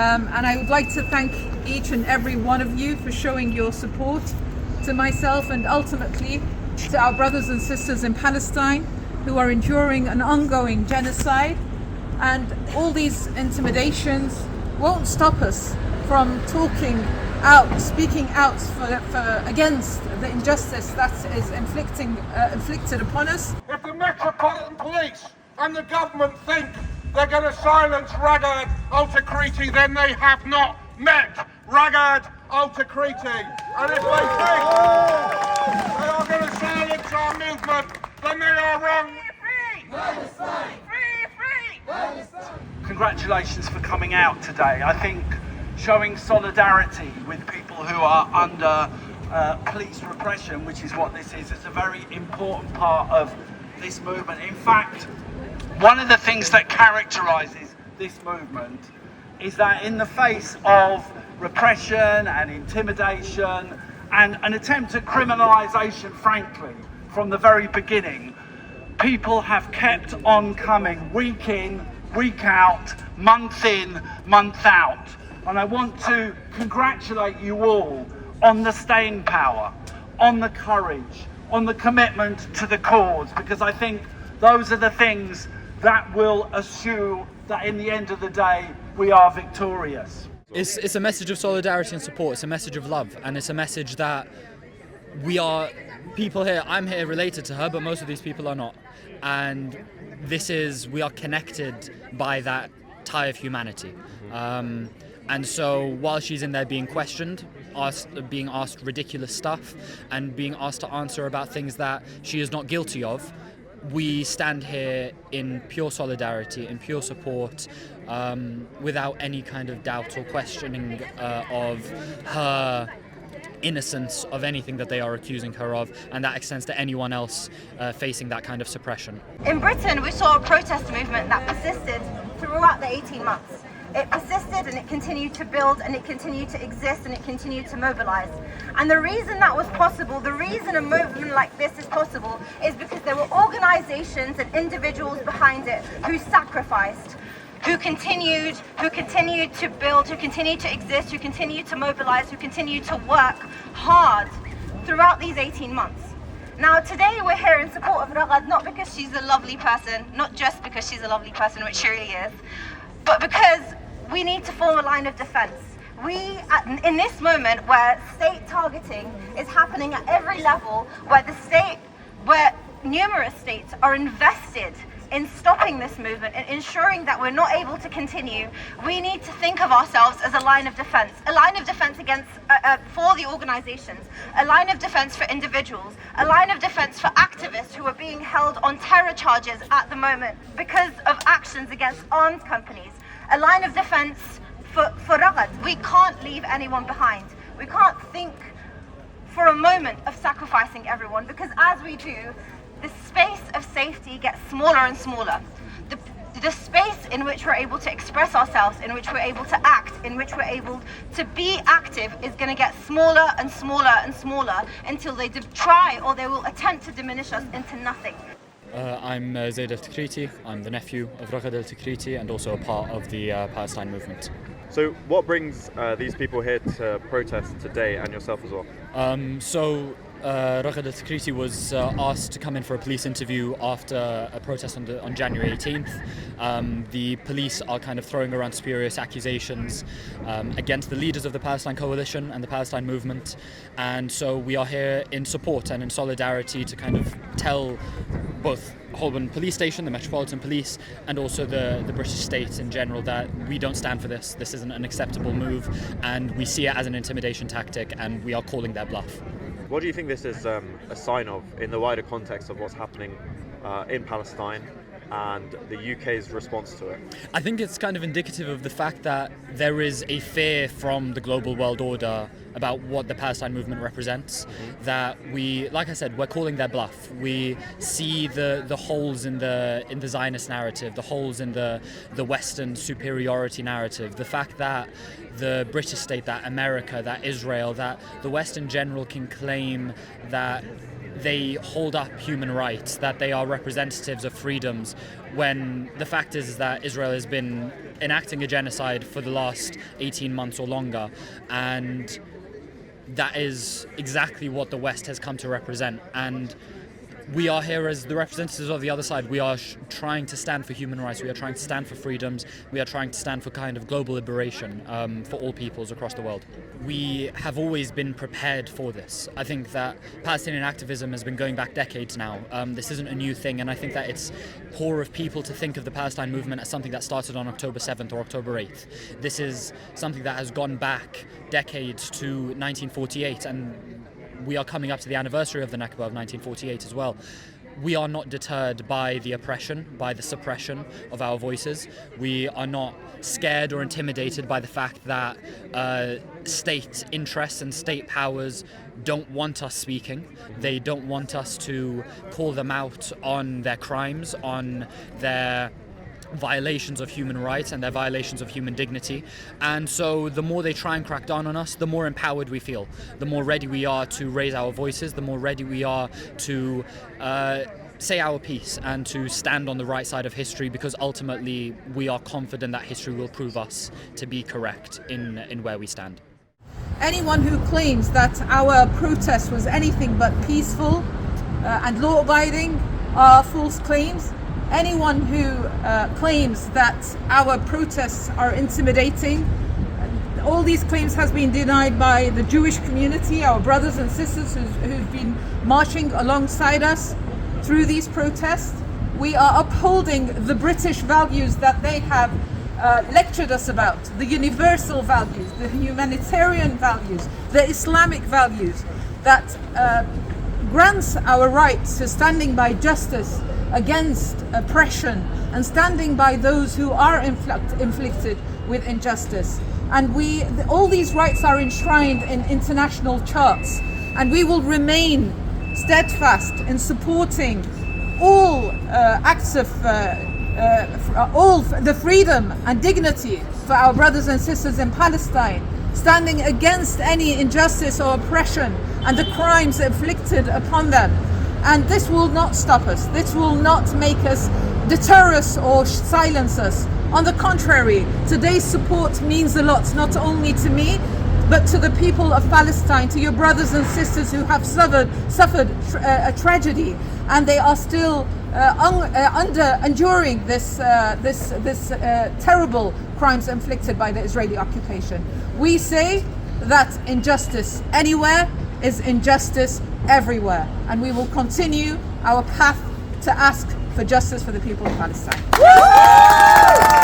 And I would like to thank each and every one of you for showing your support to myself and ultimately to our brothers and sisters in Palestine who are enduring an ongoing genocide. And all these intimidations won't stop us from talking out, speaking out against the injustice that is inflicted upon us. If the Metropolitan Police and the government think they're going to silence Raghad Altikriti, then they have not met Raghad Altikriti. And if they think they are going to silence our movement, then they are wrong. Free! Palestine! Free! Palestine! Congratulations for coming out today. I think showing solidarity with people who are under police repression, which is what this is a very important part of this movement. In fact, one of the things that characterises this movement is that in the face of repression and intimidation and an attempt at criminalisation, frankly, from the very beginning, people have kept on coming week in, week out, month in, month out. And I want to congratulate you all on the staying power, on the courage, on the commitment to the cause, because I think those are the things that will assure that in the end of the day we are victorious. It's a message of solidarity and support, it's a message of love, and it's a message that we are people here. I'm here related to her, but most of these people are not. And we are connected by that tie of humanity. And so while she's in there being questioned, being asked ridiculous stuff, and being asked to answer about things that she is not guilty of, we stand here in pure solidarity, in pure support, without any kind of doubt or questioning of her innocence of anything that they are accusing her of, and that extends to anyone else facing that kind of suppression. In Britain, we saw a protest movement that persisted throughout the 18 months. It persisted and it continued to build and it continued to exist and it continued to mobilize. And the reason that was possible, the reason a movement like this is possible, is because there were organizations and individuals behind it who sacrificed, who continued to build, who continued to exist, who continued to mobilize, who continued to work hard throughout these 18 months. Now today we're here in support of Raghad, not because she's a lovely person, not just because she's a lovely person, which she really is, but because we need to form a line of defense. In this moment where state targeting is happening at every level, where numerous states are invested in stopping this movement and ensuring that we're not able to continue, we need to think of ourselves as a line of defense against for the organizations, a line of defense for individuals, a line of defense for activists who are being held on terror charges at the moment because of actions against armed companies, a line of defense for Raghad. We can't leave anyone behind. We can't think for a moment of sacrificing everyone, because as we do, the space of safety gets smaller and smaller. The space in which we're able to express ourselves, in which we're able to act, in which we're able to be active is going to get smaller and smaller and smaller until they try or they will attempt to diminish us into nothing. I'm Zaid Altikriti. I'm the nephew of Raghad Altikriti and also a part of the Palestine movement. So what brings these people here to protest today, and yourself as well? Raghad Altikriti was asked to come in for a police interview after a protest on January 18th. The police are kind of throwing around spurious accusations against the leaders of the Palestine Coalition and the Palestine movement, and so we are here in support and in solidarity to kind of tell both Holborn Police Station, the Metropolitan Police, and also the British state in general that we don't stand for this. This isn't an acceptable move, and we see it as an intimidation tactic, and we are calling their bluff. What do you think this is a sign of in the wider context of what's happening in Palestine and the UK's response to it? I think it's kind of indicative of the fact that there is a fear from the global world order about what the Palestine movement represents, that we, like I said, we're calling their bluff. We see the holes in the Zionist narrative, the holes in the Western superiority narrative, the fact that the British state, that America, that Israel, that the West in general can claim that they hold up human rights, that they are representatives of freedoms, when the fact is that Israel has been enacting a genocide for the last 18 months or longer, and that is exactly what the West has come to represent. And we are here as the representatives of the other side. We are trying to stand for human rights. We are trying to stand for freedoms. We are trying to stand for kind of global liberation for all peoples across the world. We have always been prepared for this. I think that Palestinian activism has been going back decades now. This isn't a new thing, and I think that it's poor of people to think of the Palestine movement as something that started on October 7th or October 8th. This is something that has gone back decades to 1948, and we are coming up to the anniversary of the Nakba of 1948 as well. We are not deterred by the oppression, by the suppression of our voices. We are not scared or intimidated by the fact that state interests and state powers don't want us speaking. They don't want us to call them out on their crimes, on their violations of human rights and their violations of human dignity. And so the more they try and crack down on us, the more empowered we feel, the more ready we are to raise our voices, the more ready we are to say our piece and to stand on the right side of history, because ultimately we are confident that history will prove us to be correct in where we stand. Anyone who claims that our protest was anything but peaceful and law-abiding are false claims. Anyone who claims that our protests are intimidating, all these claims has been denied by the Jewish community, our brothers and sisters who've been marching alongside us through these protests. We are upholding the British values that they have lectured us about, the universal values, the humanitarian values, the Islamic values that grants our right to standing by justice against oppression and standing by those who are inflicted with injustice. And all these rights are enshrined in international charts, and we will remain steadfast in supporting all acts of all the freedom and dignity for our brothers and sisters in Palestine, standing against any injustice or oppression and the crimes inflicted upon them. And this will not stop us. This will not make us deter us or silence us. On the contrary, today's support means a lot, not only to me, but to the people of Palestine, to your brothers and sisters who have suffered a tragedy, and they are still enduring this terrible crimes inflicted by the Israeli occupation. We say that injustice anywhere is injustice everywhere, and we will continue our path to ask for justice for the people of Palestine.